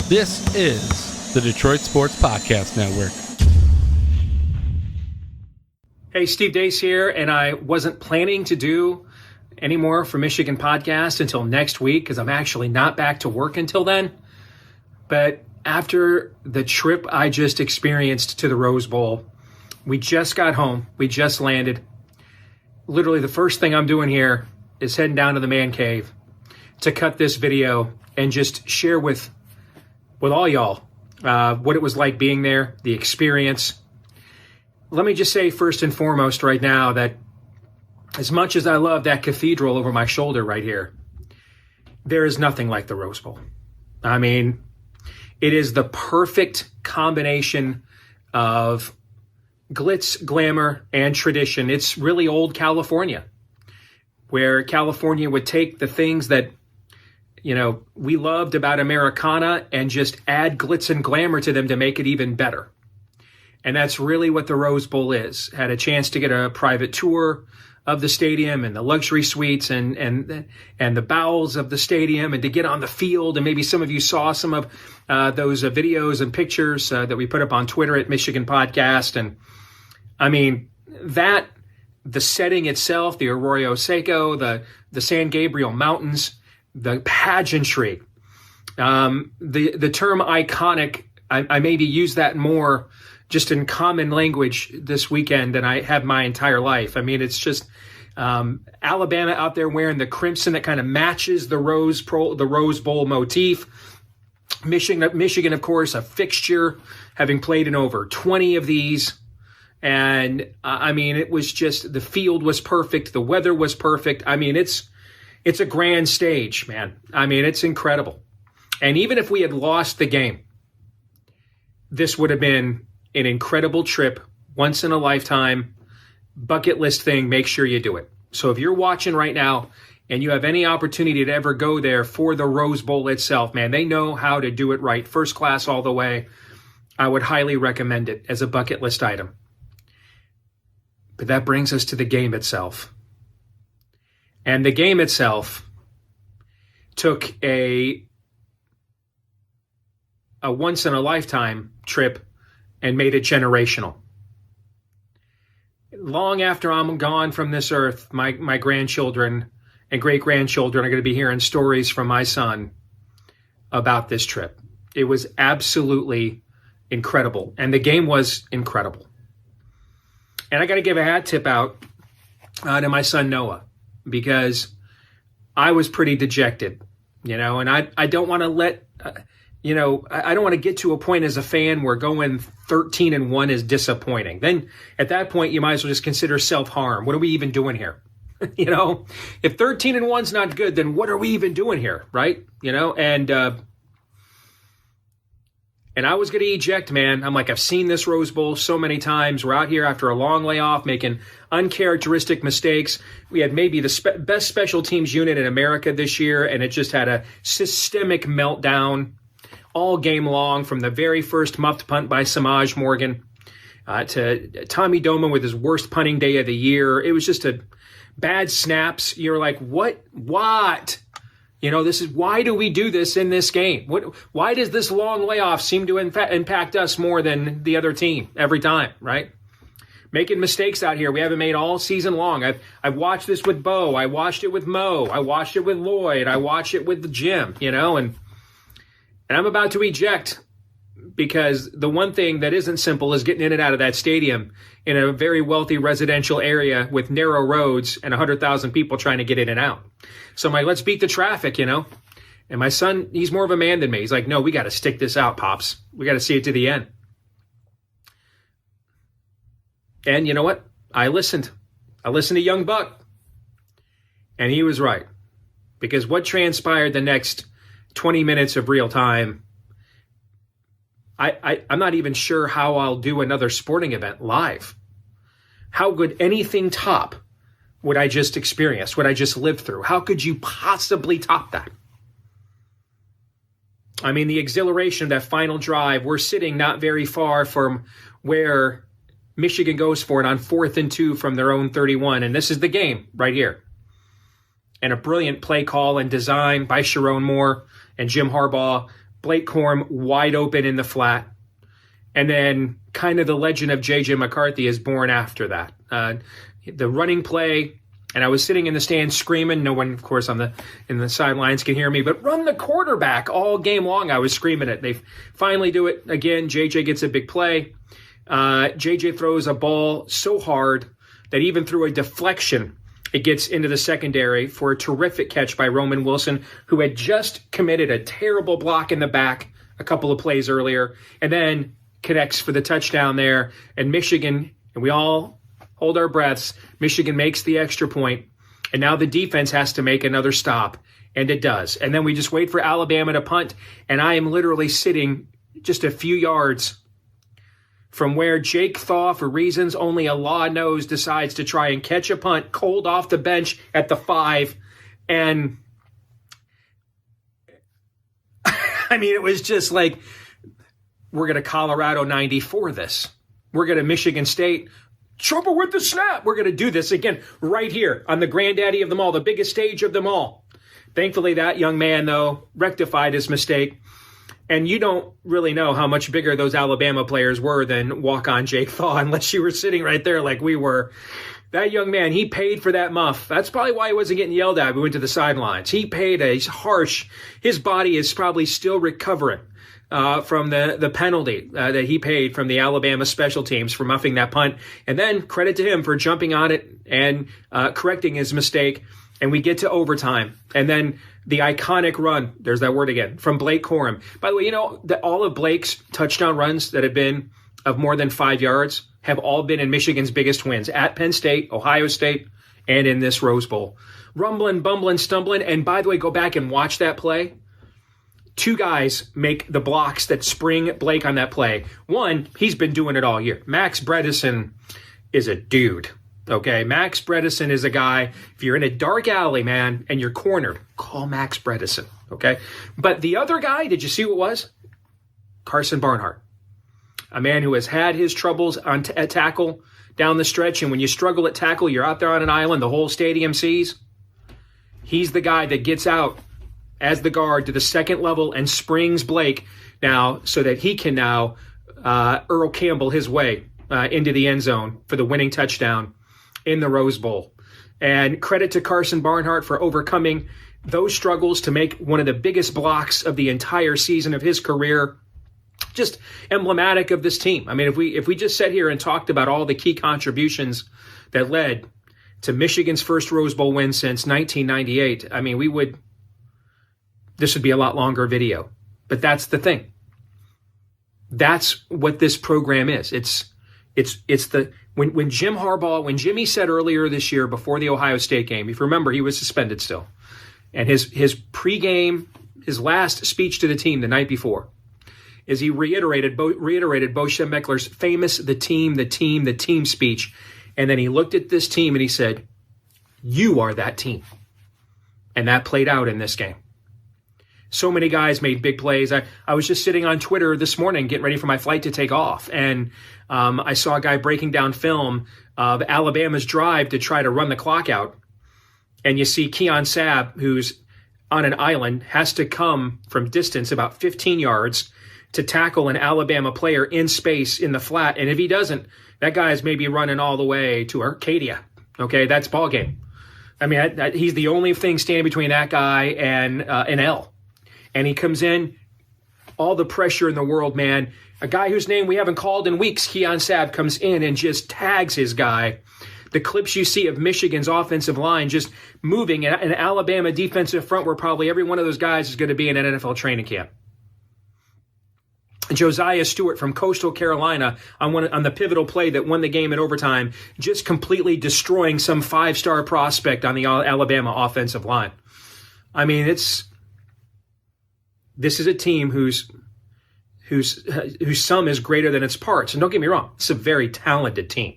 This is the Detroit Sports Podcast Network. Hey, Steve Dace here, and I wasn't planning to do any more for Michigan Podcast until next week because I'm actually not back to work until then. But after the trip I just experienced to the Rose Bowl, we just got home. We just landed. Literally, the first thing I'm doing here is heading down to the man cave to cut this video and just share with all y'all what it was like being there, the experience. Let me just say first and foremost right now that as much as I love that cathedral over my shoulder right here, there is nothing like the Rose Bowl. I mean, it is the perfect combination of glitz, glamour, and tradition. It's really old California, where California would take the things that, you know, we loved about Americana and just add glitz and glamour to them to make it even better. And that's really what the Rose Bowl is. Had a chance to get a private tour of the stadium and the luxury suites and the bowels of the stadium, and to get on the field. And maybe some of you saw some of those videos and pictures that we put up on Twitter at Michigan Podcast. And I mean, the setting itself, the Arroyo Seco, the San Gabriel Mountains, the pageantry, the term iconic, I maybe use that more just in common language this weekend than I have my entire life. I mean, it's just Alabama out there wearing the crimson that kind of matches the Rose Bowl motif. Michigan, of course, a fixture, having played in over 20 of these. And I mean, it was just, the field was perfect. The weather was perfect. I mean, it's a grand stage, man. I mean, it's incredible. And even if we had lost the game, this would have been an incredible trip, once in a lifetime, bucket list thing. Make sure you do it. So if you're watching right now and you have any opportunity to ever go there for the Rose Bowl itself, man, they know how to do it right. First class all the way. I would highly recommend it as a bucket list item. But that brings us to the game itself. And the game itself took a once-in-a-lifetime trip and made it generational. Long after I'm gone from this earth, my grandchildren and great-grandchildren are going to be hearing stories from my son about this trip. It was absolutely incredible, and the game was incredible. And I got to give a hat tip out to my son Noah, because I was pretty dejected, and I don't want to let, I don't want to get to a point as a fan where going 13-1 is disappointing. Then at that point, you might as well just consider self-harm. What are we even doing here? If 13-1's not good, then what are we even doing here, right? And I was going to eject, man. I'm like, I've seen this Rose Bowl so many times. We're out here after a long layoff making uncharacteristic mistakes. We had maybe the best special teams unit in America this year, and it just had a systemic meltdown all game long, from the very first muffed punt by Samaj Morgan to Tommy Doman with his worst punting day of the year. It was just a bad snaps. You're like, what? This is, why do we do this in this game? Why does this long layoff seem to impact us more than the other team every time, right? Making mistakes out here we haven't made all season long. I've watched this with Bo. I watched it with Mo. I watched it with Lloyd. I watched it with Jim, and I'm about to eject, because the one thing that isn't simple is getting in and out of that stadium in a very wealthy residential area with narrow roads and 100,000 people trying to get in and out. So I'm like, let's beat the traffic, And my son, he's more of a man than me. He's like, no, we got to stick this out, Pops. We got to see it to the end. And you know what? I listened to young Buck. And he was right. Because what transpired the next 20 minutes of real time, I'm not even sure how I'll do another sporting event live. How could anything top what I just experienced, what I just lived through? How could you possibly top that? I mean, the exhilaration of that final drive, we're sitting not very far from where Michigan goes for it on 4th and 2 from their own 31. And this is the game right here. And a brilliant play call and design by Sharon Moore and Jim Harbaugh Blake Corum wide open in the flat. And then kind of the legend of J.J. McCarthy is born after that. The running play, and I was sitting in the stands screaming. No one, of course, in the sidelines can hear me, but run the quarterback all game long. I was screaming it. They finally do it again. J.J. gets a big play. J.J. throws a ball so hard that even through a deflection, it gets into the secondary for a terrific catch by Roman Wilson, who had just committed a terrible block in the back a couple of plays earlier, and then connects for the touchdown there. And Michigan, and we all hold our breaths, Michigan makes the extra point, and now the defense has to make another stop, and it does. And then we just wait for Alabama to punt, and I am literally sitting just a few yards from where Jake Thaw, for reasons only Allah knows, decides to try and catch a punt cold off the bench at the 5. And I mean, it was just like, we're going to Colorado 94 this. We're going to Michigan State. Trouble with the snap. We're going to do this again right here on the granddaddy of them all, the biggest stage of them all. Thankfully, that young man, though, rectified his mistake. And you don't really know how much bigger those Alabama players were than walk-on Jake Thaw, unless you were sitting right there like we were. That young man, he paid for that muff. That's probably why he wasn't getting yelled at. We went to the sidelines. He paid a harsh. His body is probably still recovering from the penalty that he paid from the Alabama special teams for muffing that punt. And then credit to him for jumping on it and correcting his mistake. And we get to overtime. And then the iconic run, there's that word again, from Blake Corum. By the way, you know that all of Blake's touchdown runs that have been of more than 5 yards have all been in Michigan's biggest wins at Penn State, Ohio State, and in this Rose Bowl. Rumbling, bumbling, stumbling. And by the way, go back and watch that play. 2 guys make the blocks that spring Blake on that play. One, he's been doing it all year. Max Bredesen is a dude. Okay, Max Bredesen is a guy, if you're in a dark alley, man, and you're cornered, call Max Bredesen, okay? But the other guy, did you see who it was? Carson Barnhart, a man who has had his troubles at tackle down the stretch, and when you struggle at tackle, you're out there on an island, the whole stadium sees. He's the guy that gets out as the guard to the second level and springs Blake now so that he can now Earl Campbell his way into the end zone for the winning touchdown in the Rose Bowl. And credit to Carson Barnhart for overcoming those struggles to make one of the biggest blocks of the entire season of his career. Just emblematic of this team. I mean, if we just sat here and talked about all the key contributions that led to Michigan's first Rose Bowl win since 1998, I mean, this would be a lot longer video. But that's the thing. That's what this program is. When Jim Harbaugh, when Jimmy said earlier this year before the Ohio State game, if you remember, he was suspended still. And his pregame, his last speech to the team the night before, is he reiterated Bo Schembechler's famous the team speech. And then he looked at this team and he said, "You are that team." And that played out in this game. So many guys made big plays. I was just sitting on Twitter this morning getting ready for my flight to take off, and I saw a guy breaking down film of Alabama's drive to try to run the clock out. And you see Keon Sabb, who's on an island, has to come from distance about 15 yards to tackle an Alabama player in space in the flat. And if he doesn't, that guy is maybe running all the way to Arcadia. Okay, that's ball game. I mean, he's the only thing standing between that guy and an L. And he comes in, all the pressure in the world, man. A guy whose name we haven't called in weeks, Keon Sabb, comes in and just tags his guy. The clips you see of Michigan's offensive line just moving, an Alabama defensive front where probably every one of those guys is going to be in an NFL training camp. Josiah Stewart from Coastal Carolina on the pivotal play that won the game in overtime, just completely destroying some 5-star prospect on the Alabama offensive line. I mean, this is a team whose sum is greater than its parts. And don't get me wrong, it's a very talented team.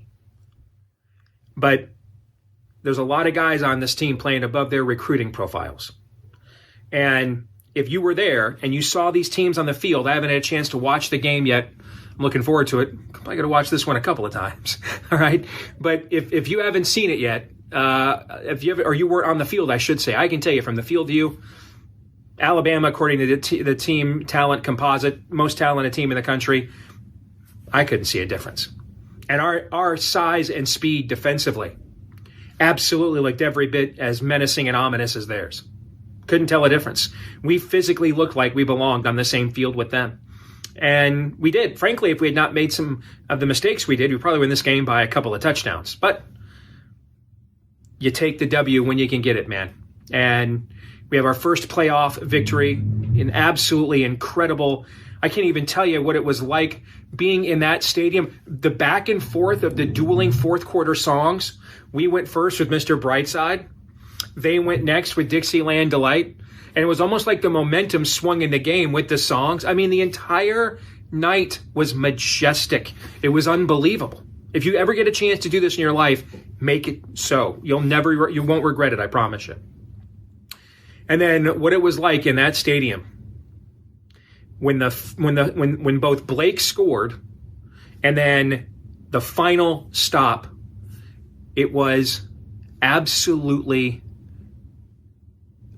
But there's a lot of guys on this team playing above their recruiting profiles. And if you were there and you saw these teams on the field, I haven't had a chance to watch the game yet. I'm looking forward to it. I'm probably going to watch this one a couple of times. All right. But if you haven't seen it yet, or you were on the field, I should say, I can tell you from the field view, Alabama, according to the team talent composite, most talented team in the country, I couldn't see a difference. And our size and speed defensively absolutely looked every bit as menacing and ominous as theirs. Couldn't tell a difference. We physically looked like we belonged on the same field with them. And we did. Frankly, if we had not made some of the mistakes we did, we probably win this game by a couple of touchdowns. But you take the W when you can get it, man. And we have our first playoff victory, an absolutely incredible. I can't even tell you what it was like being in that stadium. The back and forth of the dueling fourth quarter songs. We went first with Mr. Brightside. They went next with Dixieland Delight. And it was almost like the momentum swung in the game with the songs. I mean, the entire night was majestic. It was unbelievable. If you ever get a chance to do this in your life, make it so. You won't regret it, I promise you. And then what it was like in that stadium when both Blake scored and then the final stop, it was absolutely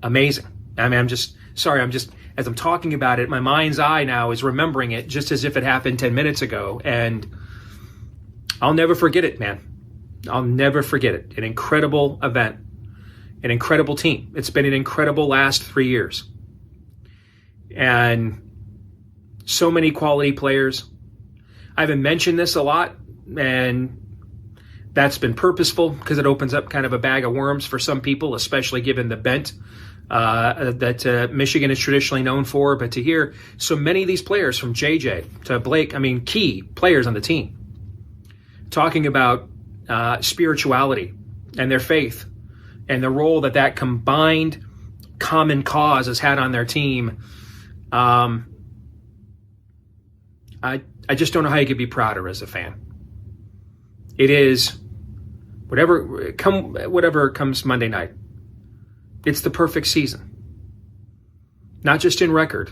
amazing. I mean, as I'm talking about it, my mind's eye now is remembering it just as if it happened 10 minutes ago. And I'll never forget it, man. I'll never forget it. An incredible event, an incredible team. It's been an incredible last 3 years. And so many quality players. I haven't mentioned this a lot, and that's been purposeful because it opens up kind of a bag of worms for some people, especially given the bent that Michigan is traditionally known for. But to hear so many of these players, from JJ to Blake, I mean, key players on the team, talking about spirituality and their faith and the role that combined common cause has had on their team, I just don't know how you could be prouder as a fan. It is whatever comes Monday night. It's the perfect season. Not just in record,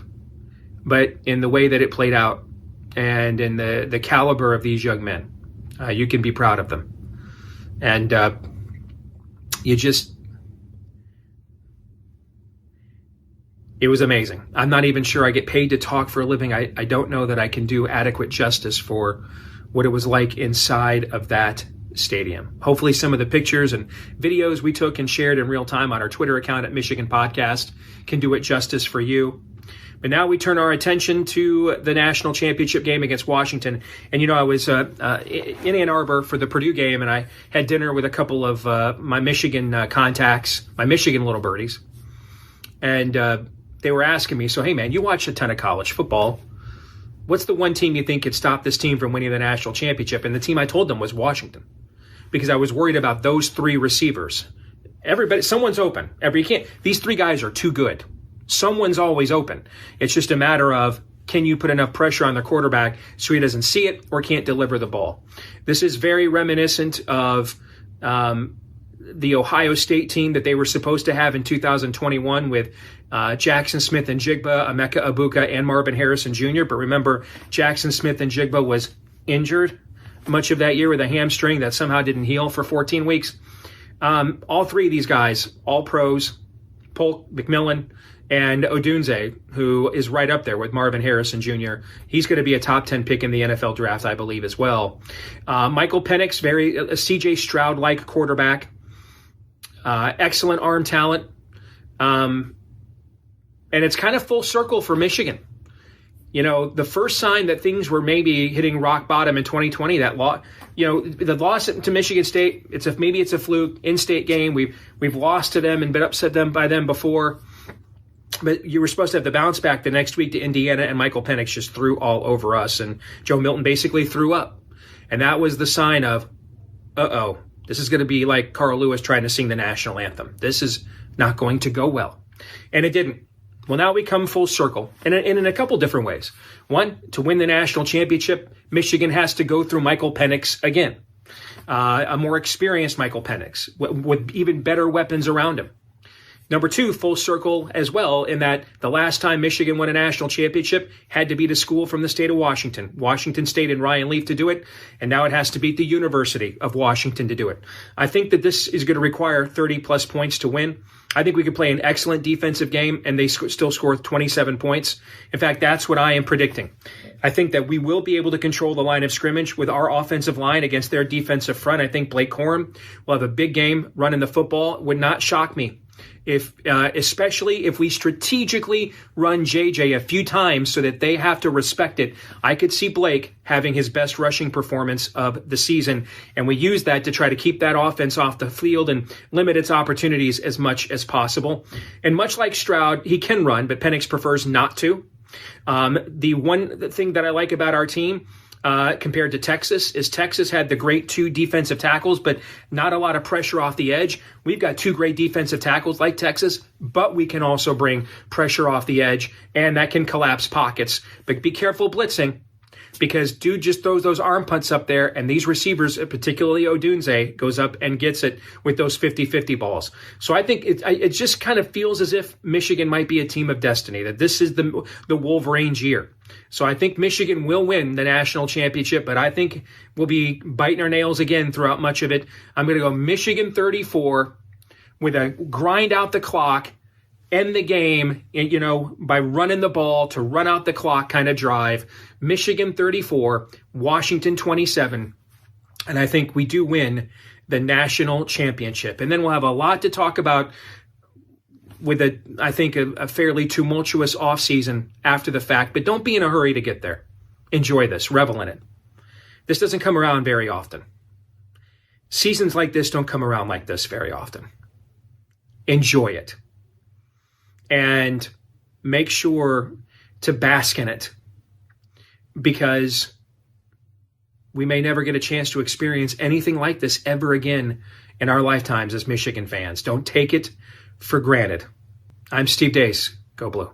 but in the way that it played out and in the caliber of these young men. You can be proud of them. And it was amazing. I'm not even sure I get paid to talk for a living. I don't know that I can do adequate justice for what it was like inside of that stadium. Hopefully some of the pictures and videos we took and shared in real time on our Twitter account at Michigan Podcast can do it justice for you. But now we turn our attention to the national championship game against Washington. And, I was in Ann Arbor for the Purdue game, and I had dinner with a couple of my Michigan contacts, my Michigan little birdies. And they were asking me, so, hey, man, you watch a ton of college football. What's the one team you think could stop this team from winning the national championship? And the team I told them was Washington, because I was worried about those three receivers. Someone's open. These three guys are too good. Someone's always open. It's just a matter of, can you put enough pressure on the quarterback so he doesn't see it or can't deliver the ball? This is very reminiscent of the Ohio State team that they were supposed to have in 2021 with Jackson Smith and Jigba, Emeka Egbuka, and Marvin Harrison Jr. But remember, Jackson Smith and Jigba was injured much of that year with a hamstring that somehow didn't heal for 14 weeks. All three of these guys, all pros, Polk, McMillan, and Odunze, who is right up there with Marvin Harrison Jr. He's going to be a top 10 pick in the NFL draft, I believe, as well. Michael Penix, a C.J. Stroud-like quarterback. Excellent arm talent. And it's kind of full circle for Michigan. The first sign that things were maybe hitting rock bottom in 2020, the loss to Michigan State, maybe it's a fluke, in-state game. We've lost to them and been upset by them before. But you were supposed to have the bounce back the next week to Indiana, and Michael Penix just threw all over us, and Joe Milton basically threw up. And that was the sign of, this is going to be like Carl Lewis trying to sing the national anthem. This is not going to go well. And it didn't. Well, now we come full circle, and in a couple different ways. One, to win the national championship, Michigan has to go through Michael Penix again. A more experienced Michael Penix with even better weapons around him. Number two, full circle as well, in that the last time Michigan won a national championship had to beat a school from the state of Washington. Washington State and Ryan Leaf to do it, and now it has to beat the University of Washington to do it. I think that this is going to require 30-plus points to win. I think we could play an excellent defensive game, and they still score 27 points. In fact, that's what I am predicting. I think that we will be able to control the line of scrimmage with our offensive line against their defensive front. I think Blake Corum will have a big game running the football. It would not shock me especially if we strategically run JJ a few times so that they have to respect it. I could see Blake having his best rushing performance of the season, and we use that to try to keep that offense off the field and limit its opportunities as much as possible. And much like Stroud, he can run, but Penix prefers not to. The one thing that I like about our team compared to Texas is Texas had the great two defensive tackles, but not a lot of pressure off the edge. We've got two great defensive tackles like Texas, but we can also bring pressure off the edge, and that can collapse pockets. But be careful blitzing, because dude just throws those arm punts up there, and these receivers, particularly Odunze, goes up and gets it with those 50-50 balls. So I think it just kind of feels as if Michigan might be a team of destiny, that this is the Wolverines year. So I think Michigan will win the national championship, but I think we'll be biting our nails again throughout much of it. I'm going to go Michigan 34 with a grind out the clock, end the game, by running the ball to run out the clock kind of drive. Michigan 34, Washington 27. And I think we do win the national championship. And then we'll have a lot to talk about with a fairly tumultuous offseason after the fact. But don't be in a hurry to get there. Enjoy this. Revel in it. This doesn't come around very often. Seasons like this don't come around like this very often. Enjoy it. And make sure to bask in it, because we may never get a chance to experience anything like this ever again in our lifetimes as Michigan fans. Don't take it for granted. I'm Steve Dace. Go Blue.